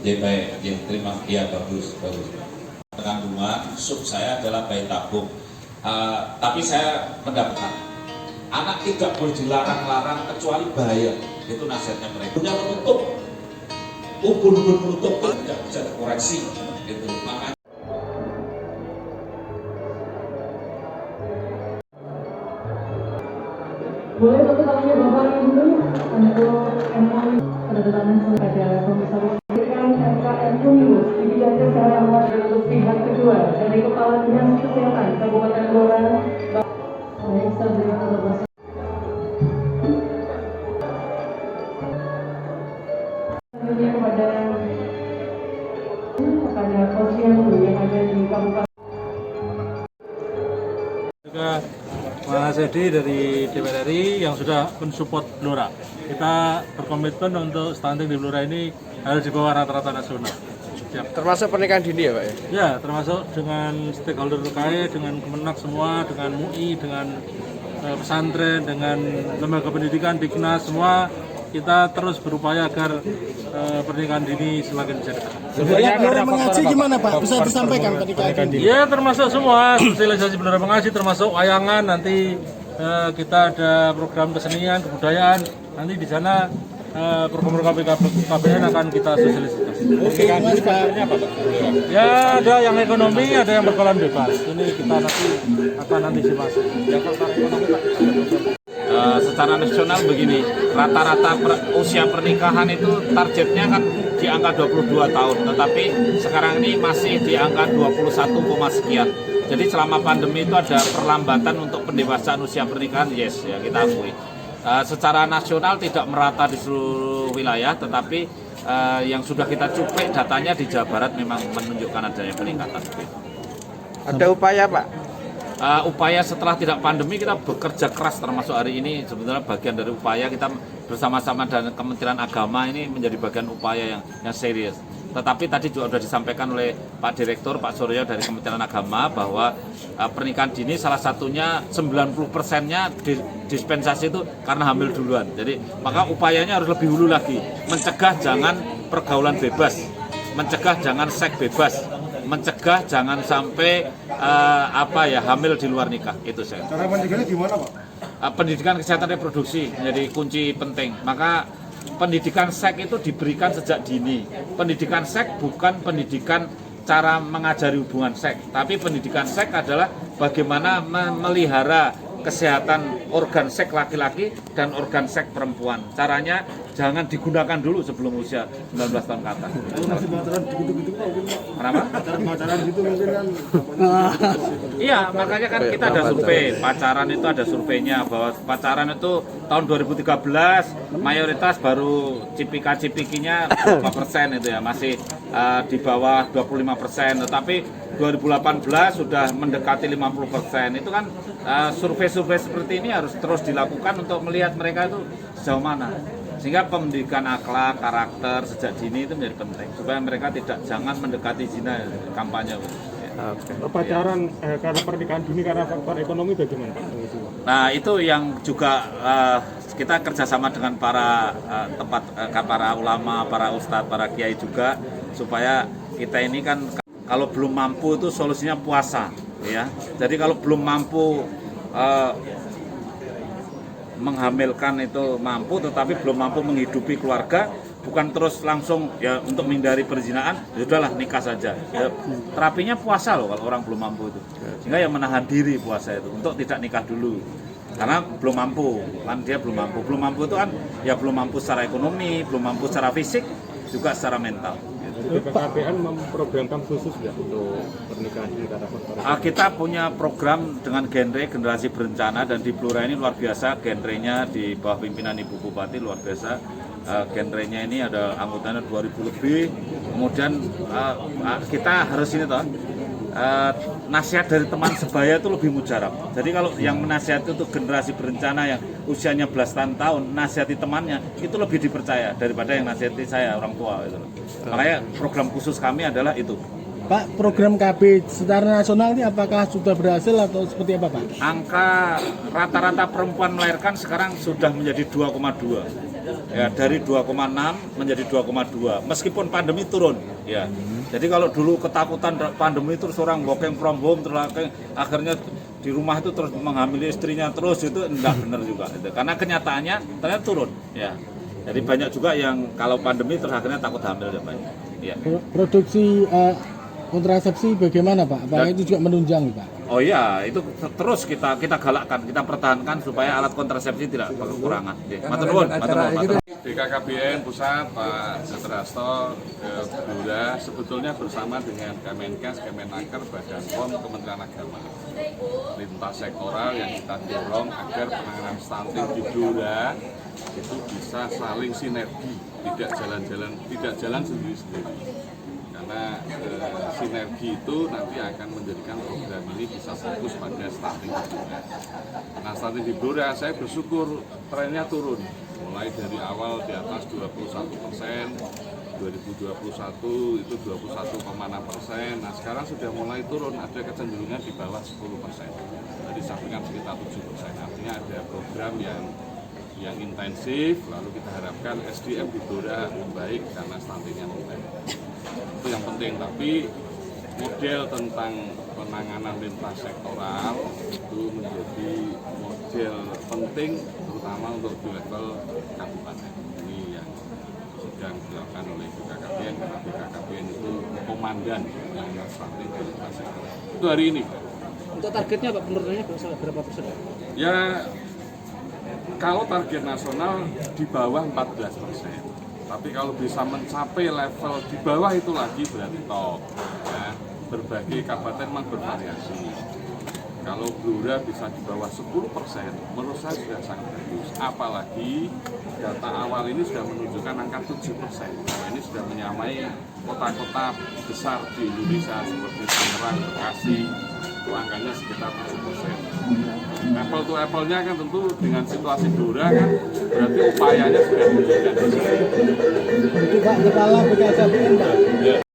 Ya baik, ya terima, ya bagus. Kandungan sub saya adalah bayi tabung. Tapi saya mendapatkan anak tidak boleh dilarang-larang kecuali bahaya. Itu nasihatnya mereka. Punya menutup, ubun-ubun menutup itu tidak bisa dikoreksi. Gitu. Makanya boleh satu kalinya Bapak Ibu untuk MOU penandatanganan kepada Komisaris MKM Unimus di bidang kesehatan untuk pihak kedua dari Kepala Dinas Kesehatan Kabupaten Blora. Baik, saya berikan kepada kepada Posyandu yang ada di Kabupaten. Juga Mas Edi dari DPR RI yang sudah mensupport Blora. Kita berkomitmen untuk stunting di Blora ini harus di bawah rata-rata nasional. Siap. Termasuk pernikahan dini ya Pak ya? Ya, termasuk dengan stakeholder terkait, dengan Kemenak semua, dengan MUI, dengan pesantren, dengan lembaga pendidikan, Diknas, semua kita terus berupaya agar pernikahan dini semakin bisa dekat. Sebenarnya Blora mengaji gimana Pak? Bisa disampaikan pernikahan dini? Ya termasuk semua, sosialisasi Blora mengaji, termasuk wayangan, nanti kita ada program kesenian, kebudayaan, nanti di sana program KBN akan kita sosialisasi. Oke, Mas Pak. Ya ada yang ekonomi, ada yang berkolam bebas. Ini kita nanti akan antisipasi. Yang ekonomi Pak. secara nasional begini, rata-rata usia pernikahan itu targetnya kan di angka 22 tahun, tetapi sekarang ini masih di angka 21, sekian. Jadi selama pandemi itu ada perlambatan untuk pendewasaan usia pernikahan, yes ya kita akui. Secara nasional tidak merata di seluruh wilayah, tetapi yang sudah kita cuplik datanya di Jawa Barat memang menunjukkan adanya peningkatan. Ada upaya Pak? Upaya setelah tidak pandemi kita bekerja keras, termasuk hari ini sebenarnya bagian dari upaya kita bersama-sama dengan Kementerian Agama ini menjadi bagian upaya yang serius. Tetapi tadi juga sudah disampaikan oleh Pak Direktur, Pak Suryo dari Kementerian Agama bahwa pernikahan dini salah satunya 90%-nya dispensasi itu karena hamil duluan. Jadi maka upayanya harus lebih hulu lagi, mencegah jangan pergaulan bebas, mencegah jangan seks bebas, mencegah jangan sampai hamil di luar nikah. Itu saya. Cara mencegahnya gimana Pak? Pendidikan kesehatan reproduksi menjadi kunci penting. Maka pendidikan seks itu diberikan sejak dini. Pendidikan seks bukan pendidikan cara mengajari hubungan seks, tapi pendidikan seks adalah bagaimana memelihara kesehatan organ seks laki-laki dan organ seks perempuan. Caranya jangan digunakan dulu sebelum usia 19 tahun ke atas. Masih pacaran gitu-gitu Pak? Kenapa? Pacaran gitu mungkin kan? Iya, makanya kan kita ada survei. Pacaran itu ada surveinya bahwa pacaran itu tahun 2013 mayoritas baru cipika-cipikinya 5% itu ya, masih di bawah 25%. Tetapi 2018 sudah mendekati 50%. Itu kan survei-survei seperti ini harus terus dilakukan untuk melihat mereka itu sejauh mana. Sehingga pendidikan akhlak, karakter sejak dini itu menjadi penting supaya mereka jangan mendekati zina kampanye. Pacaran karena pernikahan dini karena faktor ekonomi bagaimana Pak? Nah itu yang juga kita kerjasama dengan para para ulama, para ustadz, para kiai juga supaya kita ini kan kalau belum mampu itu solusinya puasa, ya. Jadi kalau belum mampu menghamilkan itu mampu, tetapi belum mampu menghidupi keluarga, bukan terus langsung ya untuk menghindari perzinahan, ya udahlah nikah saja. Ya, terapinya puasa loh kalau orang belum mampu itu. Sehingga yang menahan diri puasa itu untuk tidak nikah dulu. Karena belum mampu, kan dia belum mampu. Belum mampu itu kan ya belum mampu secara ekonomi, belum mampu secara fisik, juga secara mental. Jadi KKBN memprogramkan khusus ya untuk pernikahan dini karena faktor ekonomi? Kita punya program dengan genre generasi berencana, dan di Blora ini luar biasa genrenya di bawah pimpinan Ibu Bupati luar biasa. Genrenya ini ada anggotanya 2000 lebih. Kemudian kita harus ini toh nasihat dari teman sebaya itu lebih mujarab. Jadi kalau yang menasihati untuk generasi berencana yang usianya belasan tahun, nasihati temannya itu lebih dipercaya daripada yang nasihati saya orang tua itu. Makanya program khusus kami adalah itu. Pak, program KB secara nasional ini apakah sudah berhasil atau seperti apa, Pak? Angka rata-rata perempuan melahirkan sekarang sudah menjadi 2,2. Ya, dari 2,6 menjadi 2,2. Meskipun pandemi turun, ya. Jadi kalau dulu ketakutan pandemi terus orang working from home terus akhirnya di rumah itu terus menghamili istrinya terus, itu enggak benar juga gitu. Karena kenyataannya ternyata turun, ya. Jadi banyak juga yang kalau pandemi terus akhirnya takut hamil dan banyak. Ya. Produksi kontrasepsi bagaimana, Pak? Apakah itu juga menunjang, Pak? Oh iya, itu terus kita galakkan, kita pertahankan supaya alat kontrasepsi tidak kekurangan. Matur nuwun, matur nuwun. BKKBN Pusat Pak Dr. Hasto ke Blora sebetulnya bersama dengan Kemenkes, Kemenaker, Badan POM, Kementerian Agama lintas sektoral yang kita dorong agar penanganan stunting di Blora itu bisa saling sinergi, tidak jalan sendiri-sendiri. Karena sinergi itu nanti akan menjadikan program ini bisa fokus pada stunting di Blora. Nah, stunting di Blora saya bersyukur trennya turun. Mulai dari awal di atas 21%, 2021 itu 21,6%. Nah, sekarang sudah mulai turun, ada kecenderungan di bawah 10%. Dari sampingan sekitar 7%. Artinya ada program yang intensif, lalu kita harapkan SDM di Blora membaik karena stuntingnya membaik. Itu yang penting, tapi model tentang penanganan lintas sektoral itu menjadi model penting terutama untuk di level kabupaten. Ini yang sedang dilakukan oleh BKKBN karena BKKBN itu komandan penanganan stunting di lintas sektoral. Itu hari ini. Untuk targetnya Pak penurunannya berapa persen? Ya, kalau target nasional di bawah 14%. Tapi kalau bisa mencapai level di bawah itu lagi berarti top. Ya, berbagai kabupaten memang bervariasi. Kalau Blora bisa di bawah 10%, menurut saya sudah sangat bagus. Apalagi data awal ini sudah menunjukkan angka 7%. Nah, ini sudah menyamai kota-kota besar di Indonesia seperti Tangerang, Bekasi, itu angkanya sekitar 7%. Apple to apple-nya kan tentu dengan situasi Blora kan berarti upayanya sudah menunjukkan. Itu Pak Kepala BKKBN, Pak.